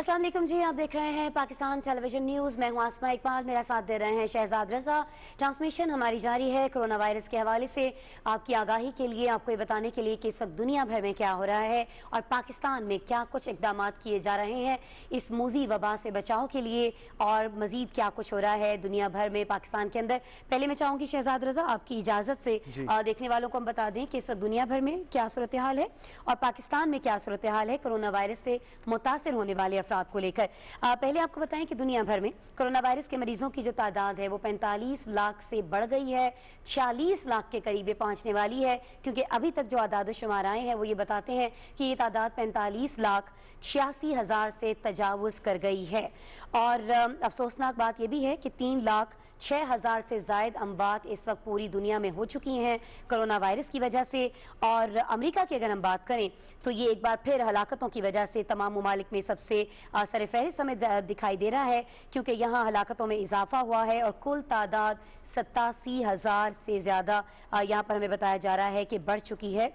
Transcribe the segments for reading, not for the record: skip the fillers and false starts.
अस्सलाम वालेकुम जी, आप देख रहे हैं पाकिस्तान टेलीविजन न्यूज़। मैं हूं आसमा इकबाल, मेरा साथ दे रहे हैं शहजाद रजा। ट्रांसमिशन हमारी जारी है कोरोना वायरस के हवाले से आपकी आगाही के लिए, आपको ये बताने के लिए कि इस वक्त दुनिया भर में क्या हो रहा है और पाकिस्तान में क्या कुछ इकदाम किए जा रहे हैं इस मूजी वबा से बचाव के लिए, और मजीद क्या कुछ हो रहा है दुनिया भर में, पाकिस्तान के अंदर। पहले मैं चाहूँगी शहजाद रजा आपकी इजाज़त से देखने वालों को हम बता दें कि इस वक्त दुनिया भर में क्या सूरत हाल है और पाकिस्तान में क्या सूरत हाल है कोरोना वायरस से मुतासिर होने वाले अफराद को लेकर। पहले आपको बताएं कि दुनिया भर में कोरोना वायरस के मरीजों की जो तादाद है वो 45 लाख से बढ़ गई है, 46 लाख के करीब पहुंचने वाली है, क्योंकि अभी तक जो आदाद शुमार आए हैं वो ये बताते हैं कि ये तादाद 45 लाख 86 हजार से तजावुज कर गई है। और अफसोसनाक बात यह भी है कि 3 लाख 6 हजार से जायद अमवात इस वक्त पूरी दुनिया में हो चुकी हैं कोरोना वायरस की वजह से। और अमेरिका की अगर हम बात करें तो ये एक बार फिर हलाकतों की वजह से तमाम ममालिक में सबसे सर फहरिस्त हमें दिखाई दे रहा है, क्योंकि यहाँ हलाकतों में इजाफा हुआ है और कुल तादाद 87,000 से ज़्यादा यहाँ पर हमें बताया जा रहा है कि बढ़ चुकी है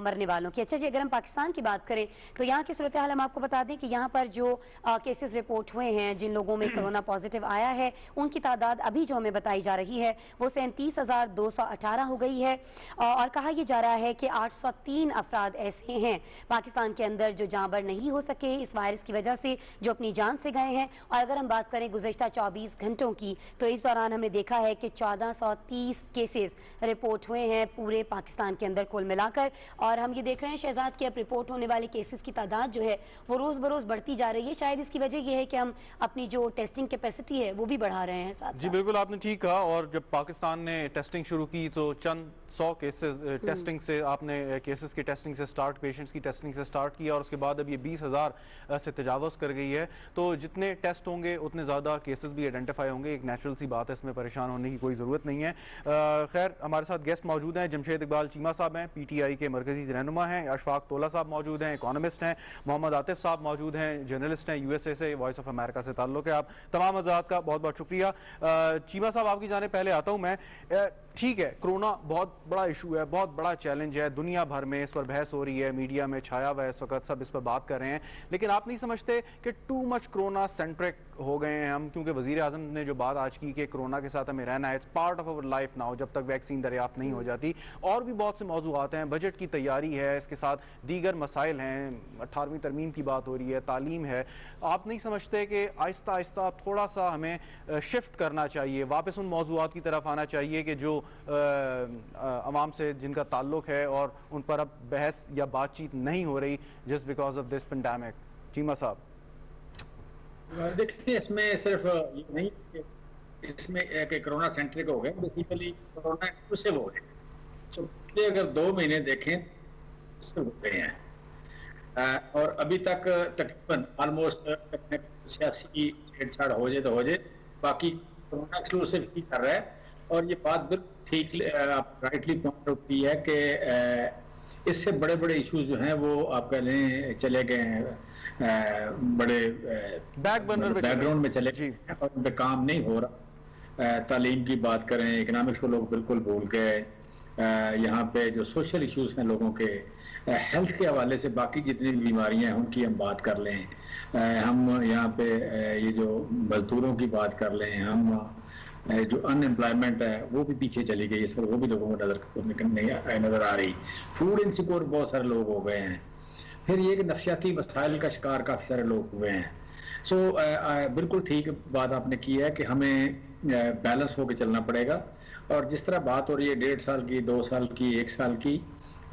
मरने वालों की। अच्छा जी, अगर हम पाकिस्तान की बात करें तो यहाँ की सूरत हाल हम आपको बता दें कि यहाँ पर जो केसेस रिपोर्ट हुए हैं, जिन लोगों में कोरोना पॉजिटिव आया है, उनकी तादाद अभी जो हमें बताई जा रही है वो 37,218 हो गई है। और कहा यह जा रहा है कि 803 अफराद ऐसे हैं पाकिस्तान के अंदर जो जाँबर नहीं हो सके इस वायरस की वजह से, जो अपनी जान से गए हैं। और अगर हम बात करें गुज़श्ता 24 घंटों की तो इस दौरान हमने देखा है कि 1430 केसेस रिपोर्ट हुए हैं पूरे पाकिस्तान के अंदर कुल मिलाकर। और हम ये देख रहे हैं शहजाद कि अब रिपोर्ट होने वाले केसेस की तादाद जो है वो रोज़ बरोज़ बढ़ती जा रही है। शायद इसकी वजह यह है कि हम अपनी जो टेस्टिंग कैपेसिटी है वो भी बढ़ा रहे हैं साथ। जी बिल्कुल, आपने ठीक कहा। और जब पाकिस्तान ने टेस्टिंग शुरू की तो चंद 100 केसेस टेस्टिंग से, आपने केसेस की टेस्टिंग से स्टार्ट, पेशेंट्स की टेस्टिंग से स्टार्ट किया और उसके बाद अब ये 20,000 से तजावज़ कर गई है। तो जितने टेस्ट होंगे उतने ज़्यादा केसेस भी आइडेंटिफाई होंगे, एक नेचुरल सी बात है, इसमें परेशान होने की कोई ज़रूरत नहीं है। खैर, हमारे साथ गेस्ट मौजूद हैं। जमशेद इकबाल चीमा साहब हैं, PTI के मरकज़ी रहनुमा हैं। अशफाक तोला साहब मौजूद हैं, इकोनॉमिस्ट हैं। मोहम्मद आतिफ साहब मौजूद हैं, जर्नलिस्ट हैं, USA से, वॉइस ऑफ अमेरिका से ताल्लुक़ है। आप तमाम हज़रात का बहुत बहुत शुक्रिया। चीमा साहब, आपकी जाने पहले आता हूँ मैं। ठीक है, कोरोना बहुत बड़ा इशू है, बहुत बड़ा चैलेंज है, दुनिया भर में इस पर बहस हो रही है, मीडिया में छाया हुआ है इस वक्त, सब इस पर बात कर रहे हैं। लेकिन आप नहीं समझते कि टू मच कोरोना सेंट्रिक हो गए हैं हम? क्योंकि वज़ीर आज़म ने जो बात आज की कि कोरोना के साथ हमें रहना है, it's part of our life now, जब तक वैक्सीन दरियाफ्त नहीं हो जाती। और भी बहुत से मौज़ूआत हैं, बजट की तैयारी है, इसके साथ दीगर मसाइल हैं, 18वीं तरमीम की बात हो रही है, तालीम है। आप नहीं समझते कि आहिस्ता आहिस्ता थोड़ा सा हमें शिफ्ट करना चाहिए, वापस उन मौज़ूआत की तरफ आना चाहिए कि जो अवाम से जिनका ताल्लुक है और उन पर अब बहस या बातचीत नहीं हो रही just because of this pandemic? Cheema साहब, देखिए, इसमें सिर्फ ये नहीं कि इसमें एक कोरोना सेंट्रिक हो गए, बेसिकली कोरोना इंक्लूसिव हो गए। तो पिछले अगर 2 महीने देखें हो गए हैं और अभी तक तकरीबन ऑलमोस्ट 86 छेड़छाड़ हो जाए तो हो जाए, बाकी कोरोना एक्सक्लूसिव ही चल रहा है। और ये बात बिल्कुल ठीक राइटली पॉइंट आउट की है कि इससे बड़े बड़े इश्यूज जो हैं वो आप कह लें चले गए हैं, बड़े बैकग्राउंड में चले गए और उन पर काम नहीं हो रहा। तालीम की बात करें, इकोनॉमिक्स को लोग बिल्कुल भूल गए। यहाँ पे जो सोशल इश्यूज हैं लोगों के, हेल्थ के हवाले से बाकी जितनी भी बीमारियां हैं उनकी हम बात कर लें, हम यहाँ पे ये जो मजदूरों की बात कर लें, हम जो अनएम्प्लॉयमेंट है वो भी पीछे चली गई, इस पर वो भी लोगों को नजर आ रही। फूड इनसिक्योर बहुत सारे लोग हो गए हैं। फिर ये कि नफसियाती मसाइल का शिकार काफ़ी सारे लोग हुए हैं। सो बिल्कुल ठीक बात आपने की है कि हमें बैलेंस होकर चलना पड़ेगा। और जिस तरह बात हो रही है 1.5 साल की, 2 साल की, 1 साल की,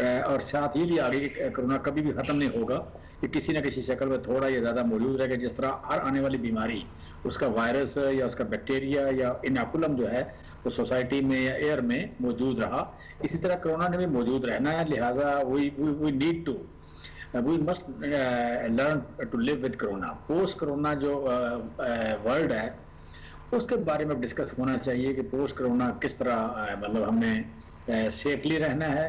और साथ ये भी आगे कि कोरोना कभी भी ख़त्म नहीं होगा, कि किसी न किसी शक्ल में थोड़ा या ज़्यादा मौजूद रहेगा। जिस तरह हर आने वाली बीमारी, उसका वायरस या उसका बैक्टीरिया या इनोकुलम जो है वो सोसाइटी में या एयर में मौजूद रहा, इसी तरह कोरोना ने भी मौजूद रहना है। लिहाजा we must learn to live with corona. Post corona जो वर्ल्ड है उसके बारे में डिस्कस होना चाहिए कि पोस्ट कोरोना किस तरह मतलब हमने सेफली रहना है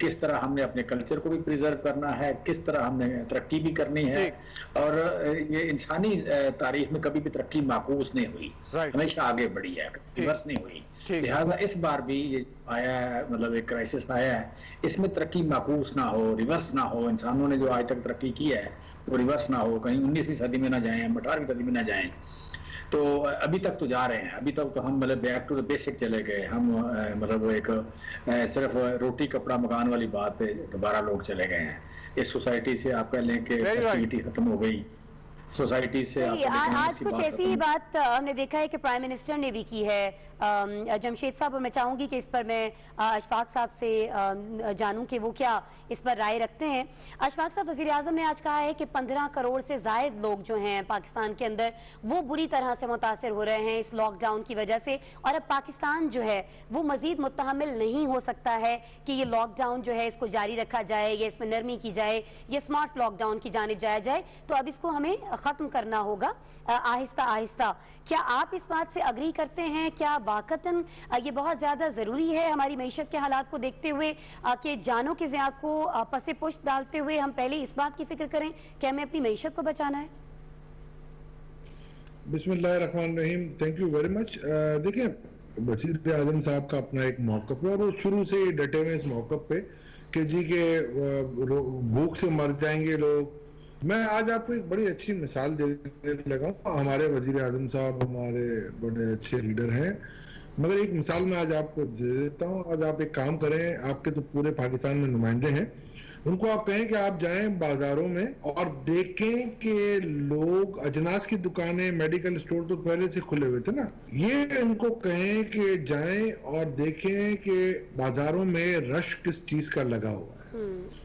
किस तरह हमने अपने कल्चर को भी प्रिजर्व करना है, किस तरह हमने तरक्की भी करनी है। और ये इंसानी तारीख में कभी भी तरक्की माकूस नहीं हुई, हमेशा आगे बढ़ी है, रिवर्स नहीं हुई। लिहाजा इस बार भी ये आया है, मतलब एक क्राइसिस आया है, इसमें तरक्की माकूस ना हो, रिवर्स ना हो। इंसानों ने जो आज तक तरक्की की है वो रिवर्स ना हो, कहीं 19वीं सदी में ना जाएं, 18वीं सदी में ना जाएं। तो अभी तक तो जा रहे हैं, अभी तक तो हम मतलब बैक टू द बेसिक चले गए। हम मतलब एक सिर्फ रोटी कपड़ा मकान वाली बात पे दोबारा लोग चले गए हैं। इस सोसाइटी से आप कह लें कि फेस्टिविटी खत्म हो गई, सोसाइटी से। आज कुछ ऐसी ही बात हमने देखा है कि प्राइम मिनिस्टर ने भी की है। जमशेद साहब, और मैं चाहूंगी कि इस पर मैं अशफाक साहब से जानूं कि वो क्या इस पर राय रखते हैं। अशफाक साहब, वज़ीर आज़म ने आज कहा है कि 15 करोड़ से ज़ायद लोग जो हैं पाकिस्तान के अंदर वो बुरी तरह से मुतासर हो रहे हैं इस लॉकडाउन की वजह से, और अब पाकिस्तान जो है वो मजीद मुतहमिल नहीं हो सकता है कि ये लॉकडाउन जो है इसको जारी रखा जाए या इसमें नरमी की जाए या स्मार्ट लॉकडाउन की जानिब जाया जाए। तो अब इसको हमें ख़त्म करना होगा आहिस्ता आहिस्ता। क्या आप इस बात से अग्री करते हैं? क्या वाकतन ये बहुत ज़्यादा ज़रूरी है हमारी मईशत के हालात को देखते हुए कि जानों के ज़िया को पसे पुश्त डालते हुए हम पहले इस बात की फिक्र करें कि हमें अपनी मईशत को बचाना है? बिस्मिल्लाहिर्रहमानिर्रहीम, थैंक यू वेरी मच। देखिए, वज़ीर आज़म साहब का अपना एक मौक़िफ़ है और वो शुरू से ही डटे हुए इस मौक़िफ़ पे कि जी के भूख से मर जाएंगे लोग। मैं आज आपको एक बड़ी अच्छी मिसाल देने लगा हूँ। हमारे वज़ीर आज़म साहब हमारे बड़े अच्छे लीडर हैं, मगर एक मिसाल मैं आज आपको दे देता हूँ। आज आप एक काम करें, आपके तो पूरे पाकिस्तान में नुमाइंदे हैं, उनको आप कहें कि आप जाएं बाजारों में और देखें कि लोग, अजनास की दुकानें, मेडिकल स्टोर तो पहले से खुले हुए थे ना, ये इनको कहें कि जाएं और देखें कि बाजारों में रश किस चीज का लगा हुआ है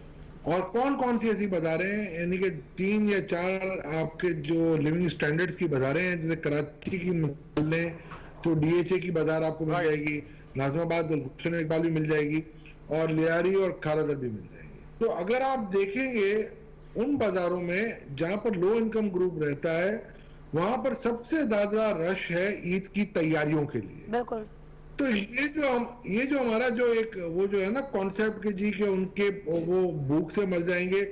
और कौन कौन सी ऐसी बाजारें, यानी कि 3 या 4 आपके जो लिविंग स्टैंडर्ड्स की बाजारें हैं, जैसे कराची की मिसाल लें तो DHA की बाजार आपको मिल जाएगी, नाज़िमाबाद गुलशन इकबाल भी मिल जाएगी और लियारी और खालादर भी मिल जाएगी। तो अगर आप देखेंगे उन बाजारों में जहां पर लो इनकम ग्रुप रहता है, वहां पर सबसे ज्यादा रश है ईद की तैयारियों के लिए। बिल्कुल। तो ये जो हमारा जो एक वो जो है ना कॉन्सेप्ट के जी के उनके वो भूख से मर जाएंगे,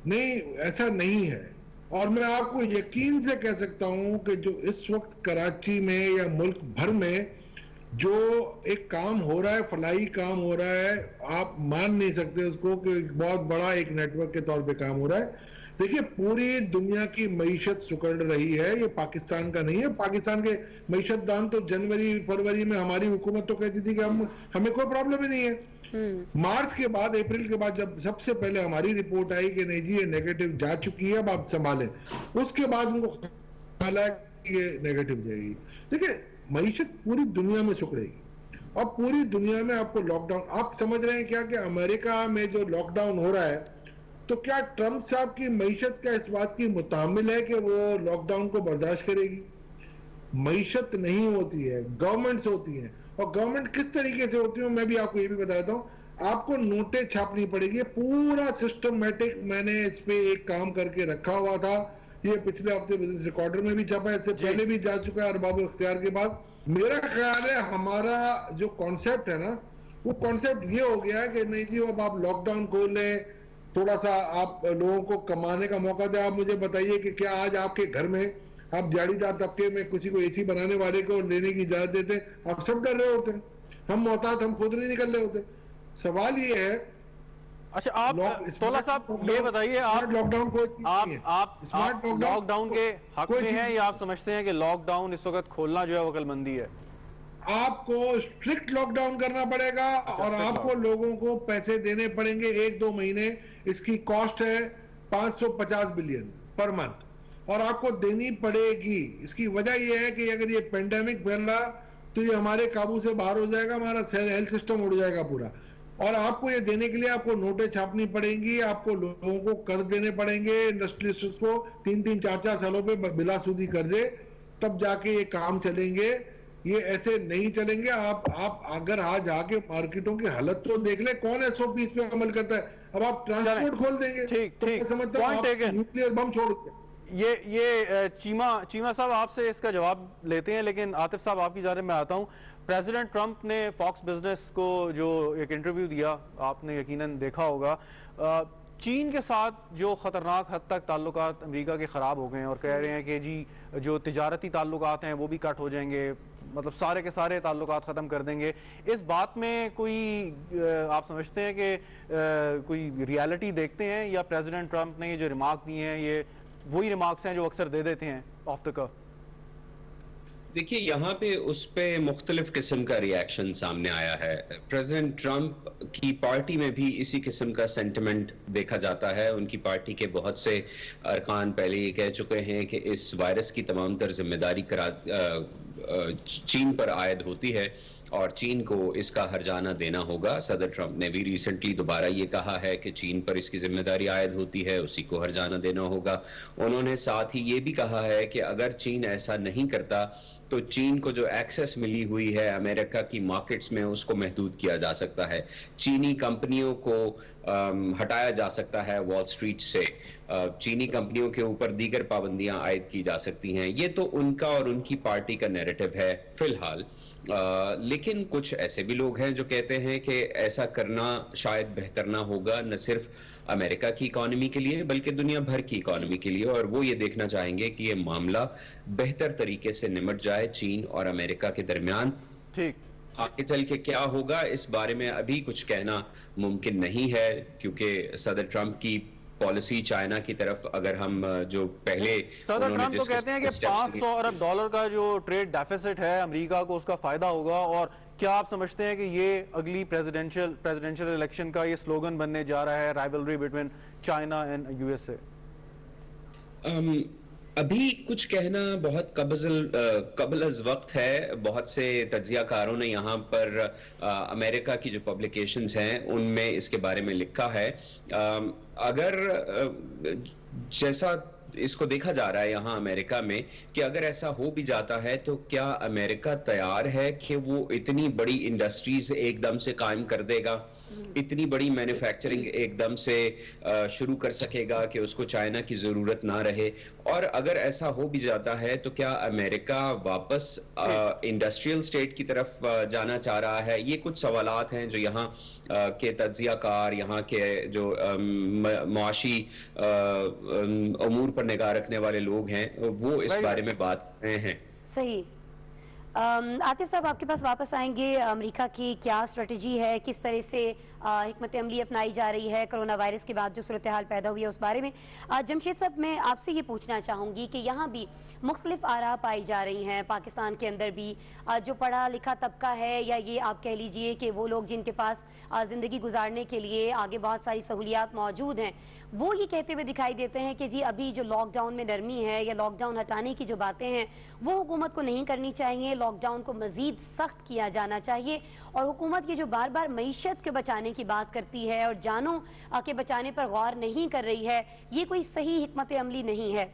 नहीं, ऐसा नहीं है। और मैं आपको यकीन से कह सकता हूं कि जो इस वक्त कराची में या मुल्क भर में जो एक काम हो रहा है, फलाई काम हो रहा है, आप मान नहीं सकते उसको कि बहुत बड़ा एक नेटवर्क के तौर पे काम हो रहा है। देखिए, पूरी दुनिया की मईशत सुकड़ रही है, ये पाकिस्तान का नहीं है। पाकिस्तान के मईशत दान तो जनवरी फरवरी में हमारी हुकूमत तो कहती थी कि हमें कोई प्रॉब्लम ही नहीं है। मार्च के बाद, अप्रैल के बाद जब सबसे पहले हमारी रिपोर्ट आई कि नहीं जी ये नेगेटिव जा चुकी है, अब आप संभालें, उसके बाद उनको ख्याल कि ये नेगेटिव जाएगी। देखिए, मईशत पूरी दुनिया में सुकड़ेगी और पूरी दुनिया में आपको लॉकडाउन, आप समझ रहे हैं क्या कि अमेरिका में जो लॉकडाउन हो रहा है, तो क्या ट्रंप साहब की मईशत का इस बात की मुतामिल है कि वो लॉकडाउन को बर्दाश्त करेगी? मईशत नहीं होती है, गवर्नमेंट्स होती हैं। और गवर्नमेंट किस तरीके से होती है मैं भी आपको ये भी बता देता हूँ। आपको नोटें छापनी पड़ेगी, पूरा सिस्टमेटिक मैंने इस पे एक काम करके रखा हुआ था। ये पिछले हफ्ते बिजनेस रिकॉर्डर में भी छपा है, इससे पहले भी जा चुका है अरबाब इख्तियार के बाद। मेरा ख्याल है हमारा जो कॉन्सेप्ट है ना, वो कॉन्सेप्ट ये हो गया है कि नहीं जी अब आप लॉकडाउन खोल लें, थोड़ा सा आप लोगों को कमाने का मौका दें। आप मुझे बताइए कि क्या आज आपके घर में आप दिहाड़ीदार तबके में किसी को AC बनाने वाले को लेने की इजाजत देते? आप सब डर रहे होते हैं, हम मोहतात, हम खुद नहीं निकल रहे होते। सवाल ये है, अच्छा आप तोला साहब ये बताइए, आप लॉकडाउन को आप लॉकडाउन के हक में हैं या आप समझते हैं कि लॉकडाउन इस वक्त खोलना जो है वो अक्लमंदी है? आपको स्ट्रिक्ट लॉकडाउन करना पड़ेगा और आपको लोगों को पैसे देने पड़ेंगे 1-2 महीने। इसकी कॉस्ट है 550 बिलियन पर मंथ और आपको देनी पड़ेगी। इसकी वजह यह है कि अगर ये पेंडेमिक फैल रहा तो ये हमारे काबू से बाहर हो जाएगा, हमारा हेल्थ सिस्टम उड़ जाएगा पूरा। और आपको ये देने के लिए आपको नोटें छापनी पड़ेंगी, आपको लोगों को कर्ज देने पड़ेंगे, इंडस्ट्रियलिस्ट को 3-3, 4-4 सालों पे बिला सूदी कर्जे, तब जाके ये काम चलेंगे। ये ऐसे नहीं चलेंगे। आप अगर आज आके मार्केटों की हालत तो देख ले, कौन SOP पे अमल करता है? अब आप ट्रांसपोर्ट खोल देंगे, ठीक समझता हूं आप न्यूक्लियर बम छोड़ देंगे। ये चीमा साहब आपसे इसका जवाब लेते हैं, लेकिन आतिफ साहब आपकी जानिब में आता हूं। प्रेसिडेंट ट्रंप ने फॉक्स बिजनेस को जो एक इंटरव्यू दिया, आपने यकीनन देखा होगा, चीन के साथ जो ख़तरनाक हद तक ताल्लुकात अमेरिका के ख़राब हो गए हैं और कह रहे हैं कि जी जो तिजारती ताल्लुकात हैं वो भी कट हो जाएंगे, मतलब सारे के सारे ताल्लुकात ख़त्म कर देंगे। इस बात में कोई आप समझते हैं कि कोई रियलिटी देखते हैं, या प्रेसिडेंट ट्रंप ने ये जो रिमार्क दिए हैं ये वही रिमार्क्स हैं जो अक्सर दे देते हैं ऑफ द कफ? देखिए, यहाँ पे उस पे मुख्तलिफ किस्म का रिएक्शन सामने आया है। प्रेसिडेंट ट्रंप की पार्टी में भी इसी किस्म का सेंटिमेंट देखा जाता है। उनकी पार्टी के बहुत से अरकान पहले ये कह चुके हैं कि इस वायरस की तमाम तर जिम्मेदारी चीन पर आयद होती है और चीन को इसका हर्जाना देना होगा। सदर ट्रंप ने भी रिसेंटली दोबारा ये कहा है कि चीन पर इसकी जिम्मेदारी आयद होती है, उसी को हर्जाना देना होगा। उन्होंने साथ ही ये भी कहा है कि अगर चीन ऐसा नहीं करता तो चीन को जो एक्सेस मिली हुई है अमेरिका की मार्केट्स में उसको महदूद किया जा सकता है, चीनी कंपनियों को हटाया जा सकता है वॉल स्ट्रीट से, चीनी कंपनियों के ऊपर दीगर पाबंदियां आयद की जा सकती हैं। ये तो उनका और उनकी पार्टी का नैरेटिव है फिलहाल। लेकिन कुछ ऐसे भी लोग हैं जो कहते हैं कि ऐसा करना शायद बेहतर ना होगा, न सिर्फ अमेरिका की इकोनॉमी के लिए बल्कि दुनिया भर की इकोनॉमी के लिए, और वो ये देखना चाहेंगे कि ये मामला बेहतर तरीके से निमट जाए चीन और अमेरिका के दरमियान। ठीक, आगे चल के क्या होगा इस बारे में अभी कुछ कहना मुमकिन नहीं है, क्योंकि सदर ट्रंप की पॉलिसी चाइना की तरफ अगर हम जो पहले सदर ट्रंप तो कहते हैं कि $500 अरब का जो ट्रेड डेफिसिट है अमेरिका को उसका फायदा होगा, और क्या आप समझते हैं कि ये अगली प्रेसिडेंशियल इलेक्शन का ये स्लोगन बनने जा रहा है, rivalry between China and USA? अभी कुछ कहना बहुत कबल अज़ वक्त है। बहुत से तज्जियाकारों ने यहाँ पर अमेरिका की जो पब्लिकेशंस हैं उनमें इसके बारे में लिखा है। अगर जैसा इसको देखा जा रहा है यहाँ अमेरिका में कि अगर ऐसा हो भी जाता है तो क्या अमेरिका तैयार है कि वो इतनी बड़ी इंडस्ट्रीज एकदम से कायम कर देगा, इतनी बड़ी मैन्युफैक्चरिंग एकदम से शुरू कर सकेगा कि उसको चाइना की जरूरत ना रहे? और अगर ऐसा हो भी जाता है तो क्या अमेरिका वापस इंडस्ट्रियल स्टेट की तरफ जाना चाह रहा है? ये कुछ सवालात हैं जो यहाँ के तज्जियाकार, यहाँ के जो मुआशी अमूर पर निगाह रखने वाले लोग हैं वो इस बारे में बात कर रहे हैं। सही। आतिफ साहब, आपके पास वापस आएंगे। अमेरिका की क्या स्ट्रेटजी है, किस तरह से हिकमत अमली अपनाई जा रही है कोरोना वायरस के बाद जो सूरत हाल पैदा हुई है उस बारे में। जमशेद साहब, मैं आपसे ये पूछना चाहूँगी कि यहाँ भी मुख्तलिफ आरा पाई जा रही हैं, पाकिस्तान के अंदर भी जो पढ़ा लिखा तबका है, या ये आप कह लीजिए कि वो लोग जिनके पास ज़िंदगी गुजारने के लिए आगे बहुत सारी सहूलियात मौजूद हैं, वो ये कहते हुए दिखाई देते हैं कि जी अभी जो लॉकडाउन में नरमी है या लॉकडाउन हटाने की जो बातें हैं वो हुकूमत को नहीं करनी चाहिए, लॉकडाउन को मज़ीद सख्त किया जाना चाहिए। और हुकूमत ये जो बार बार मईशत के बचाने की बात करती है और जानों के बचाने पर गौर नहीं कर रही है, ये कोई सही हिकमत अमली नहीं है।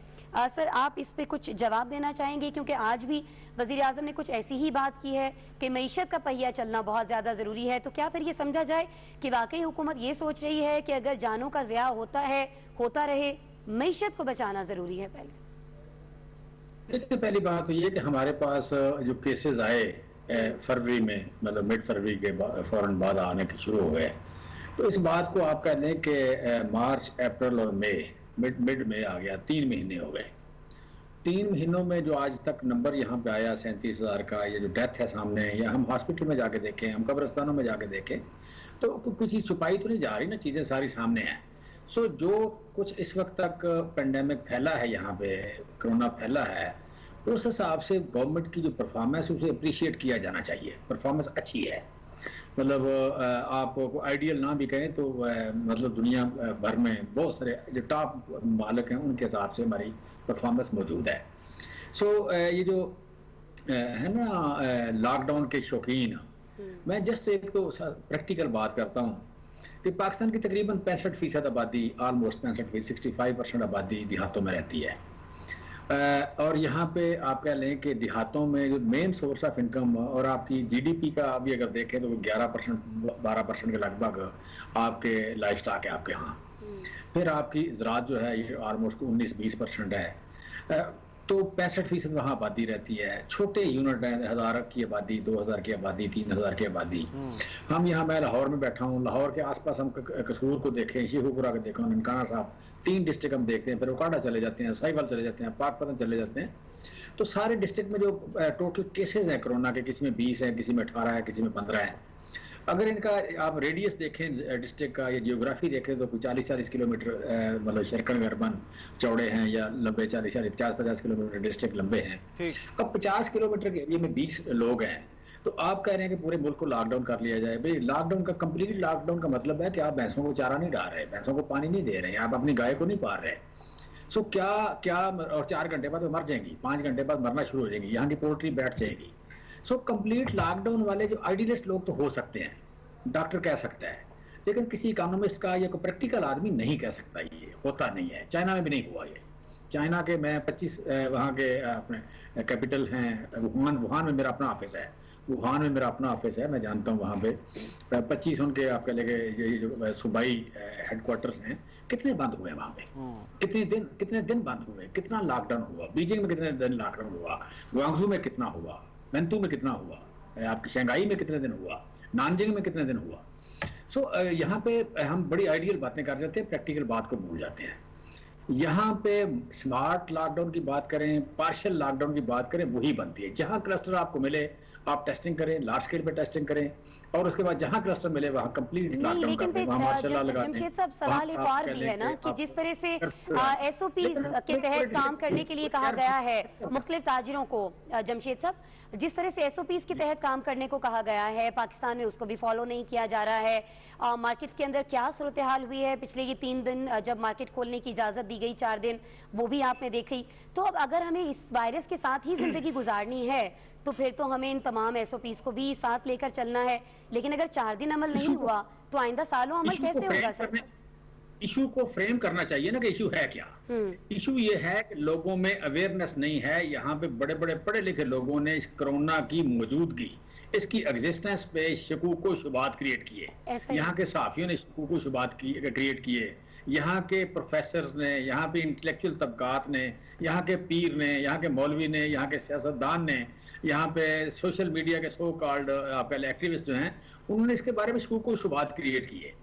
सर, आप इस पे कुछ जवाब देना चाहेंगे? क्योंकि आज भी वज़ीर आज़म ने कुछ ऐसी ही बात की है कि मईशत का पहिया चलना बहुत ज़्यादा ज़रूरी है। तो क्या फिर ये समझा जाए कि वाकई हुकूमत ये सोच रही है कि अगर जानों का ज़िया होता रहे, मईशत को बचाना ज़रूरी है? देखिए, पहली बात तो ये कि हमारे पास जो केसेस आए फरवरी में, मतलब मिड फरवरी के फौरन बाद आने के शुरू हो गए, तो इस बात को आप कह लें कि मार्च, अप्रैल और मई, मिड में आ गया, 3 महीने हो गए। 3 महीनों में जो आज तक नंबर यहाँ पे आया 37,000 का, ये जो डेथ है सामने, या हम हॉस्पिटल में जाके देखें, हम कब्रिस्तानों में जाके देखें, तो कोई चीज़ छुपाई तो नहीं जा रही ना, चीज़ें सारी सामने हैं। सो जो कुछ इस वक्त तक पेंडेमिक फैला है, यहाँ पे कोरोना फैला है, उस हिसाब से गवर्नमेंट की जो परफॉर्मेंस उसे अप्रिशिएट किया जाना चाहिए। परफॉर्मेंस अच्छी है, मतलब आप आइडियल ना भी कहें तो मतलब दुनिया भर में बहुत सारे जो टॉप मालिक हैं उनके हिसाब से हमारी परफॉर्मेंस मौजूद है। सो ये जो है ना लॉकडाउन के शौकीन, मैं जस्ट एक तो प्रैक्टिकल बात करता हूँ कि पाकिस्तान की तकरीबन 65% आबादी, ऑलमोस्ट 65% आबादी देहातों में रहती है। और यहाँ पे आप कह लें कि देहातों में जो मेन सोर्स ऑफ इनकम और आपकी जीडीपी का अभी अगर देखें तो 11% 12% के लगभग आपके लाइफ स्टॉक है आपके यहाँ। फिर आपकी ज़राअत जो है ये ऑलमोस्ट 19-20% है। तो 65% वहाँ आबादी रहती है। छोटे यूनिट हैं, 1000 की आबादी, 2000 की आबादी, 3000 की आबादी। हम यहाँ, मैं लाहौर में बैठा हूँ, लाहौर के आसपास हम कसूर को देखें, शेखुपुरा को देखें, ननकाना साहब, 3 डिस्ट्रिक्ट हम देखते हैं, फिर उकाड़ा चले जाते हैं, साहिवाल चले जाते हैं, पाकपतन चले जाते हैं। तो सारे डिस्ट्रिक्ट में जो टोटल केसेस हैं कोरोना के, किसी में 20 है, किसी में 18 है, किसी में 15 है। अगर इनका आप रेडियस देखें डिस्ट्रिक्ट का या जियोग्राफी देखें तो 40-40 किलोमीटर मतलब शरकन गरबन चौड़े हैं, या लंबे 40-40 50-50 किलोमीटर डिस्ट्रिक्ट लंबे हैं। अब 50 किलोमीटर के एरिया में 20 लोग हैं, तो आप कह रहे हैं कि पूरे मुल्क को लॉकडाउन कर लिया जाए। भाई लॉकडाउन का, कंप्लीट लॉकडाउन का मतलब है कि आप भैंसों को चारा नहीं डाल रहे, भैंसों को पानी नहीं दे रहे, आप अपनी गाय को नहीं पाल रहे। सो क्या और 4 घंटे बाद वो मर जाएंगी, 5 घंटे बाद मरना शुरू हो जाएंगी, यहाँ की पोल्ट्री बैठ जाएगी। सो कंप्लीट लॉकडाउन वाले जो आइडियलिस्ट लोग तो हो सकते हैं, डॉक्टर कह सकता है, लेकिन किसी इकोनॉमिस्ट का या कोई प्रैक्टिकल आदमी नहीं कह सकता। ये होता नहीं है, चाइना में भी नहीं हुआ ये। चाइना के मैं 25 वहाँ के अपने कैपिटल हैं, वुहान में मेरा अपना ऑफिस है, वुहान में मेरा अपना ऑफिस है, मैं जानता हूँ वहाँ पे 25 उनके आप कह लेंगे ये जो सूबाई हेडक्वार्टर्स हैं, कितने बंद हुए वहाँ पे, कितने दिन बंद हुए, कितना लॉकडाउन हुआ, बीजिंग में कितने दिन लॉकडाउन हुआ, ग्वांगझू में कितना हुआ, वेंतू में कितना हुआ, आपकी शंघाई में कितने दिन हुआ, नानजिंग में कितने दिन हुआ। सो यहाँ पे हम बड़ी आइडियल बातें कर जाते हैं, प्रैक्टिकल बात को भूल जाते हैं। यहाँ पे स्मार्ट लॉकडाउन की बात करें, पार्शियल लॉकडाउन की बात करें, वही बनती है। जहाँ क्लस्टर आपको मिले आप टेस्टिंग करें, लार्ज स्केल पे टेस्टिंग करें, और उसके बाद जहां क्लस्टर मिले वहां कंप्लीट लॉकडाउन कर दें, वहां मार्शल लॉ जमशेद साहब, सवाल एक और भी है ना कि जिस तरह से एसओपी के तहत काम करने के लिए कहा गया है मुख्तलिफ ताजिरों को, जमशेद साहब, जिस तरह से एसओपी के तहत काम करने को कहा गया है, पाकिस्तान में उसको भी फॉलो नहीं किया जा रहा है। मार्केट्स के अंदर क्या सूरत हाल हुई है पिछले ये 3 दिन जब मार्केट खोलने की इजाजत दी गई, 4 दिन वो भी आपने देखी। तो अब अगर हमें इस वायरस के साथ ही जिंदगी गुजारनी है तो फिर तो हमें इन तमाम एसओपीज को भी साथ लेकर चलना है। लेकिन अगर 4 दिन अमल नहीं हुआ तो आइंदा सालों अमल कैसे होगा सर? इशू को फ्रेम करना चाहिए ना कि इशू है क्या। इशू ये है कि लोगों में अवेयरनेस नहीं है। यहाँ पे बड़े बड़े पढ़े लिखे लोगों ने इस कोरोना की मौजूदगी, इसकी एग्जिस्टेंस पे शकूक व शुबात क्रिएट किए। यहाँ के सहाफियों ने शकूक व शुबात क्रिएट किए, यहाँ के प्रोफेसर्स ने, यहाँ पे इंटेलेक्चुअल तबकात ने, यहाँ के पीर ने, यहाँ के मौलवी ने, यहाँ के सियासतदान ने, यहाँ पे सोशल मीडिया के सो कॉल्ड आपका एक्टिविस्ट जो हैं, उन्होंने इसके बारे में शकूक व शुबात क्रिएट किए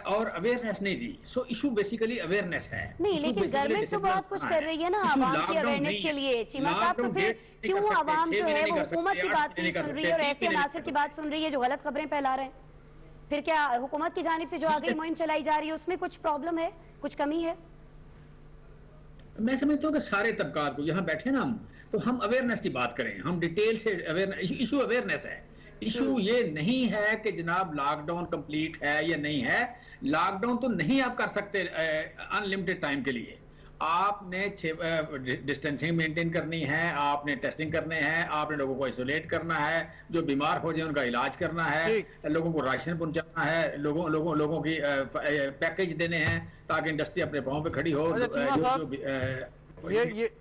और अवेयरनेस नहीं दी। सो इशू बेसिकली अवेयरनेस है। नहीं, लेकिन गवर्नमेंट तो बहुत कुछ कर रही है ना आवाम की अवेयरनेस के लिए। चीमा साहब, तो फिर क्यों आवाम जो है वो हुकूमत की बात नहीं सुन रही है और ऐसे अनासर की बात सुन रही है जो गलत खबरें फैला रहे हैं? फिर क्या हुकूमत की जानिब से जो आगे मुहिम चलाई जा रही है उसमें कुछ प्रॉब्लम है, कुछ कमी है? मैं समझता हूँ कि सारे तबकात को, यहाँ बैठे ना हम, तो हम अवेयरनेस की बात करें, हम डिटेल से अवेयरनेस, इशू अवेयरनेस है। इशू ये नहीं है कि जनाब लॉकडाउन कंप्लीट है या नहीं है। लॉकडाउन तो नहीं आप कर सकते अनलिमिटेड टाइम के लिए। आपने डिस्टेंसिंग मेंटेन करनी है, आपने टेस्टिंग करने हैं, आपने लोगों को आइसोलेट करना है, जो बीमार हो जाए उनका इलाज करना है, लोगों को राशन पहुंचाना है, लोगों की पैकेज देने हैं ताकि इंडस्ट्री अपने पांव पे खड़ी हो।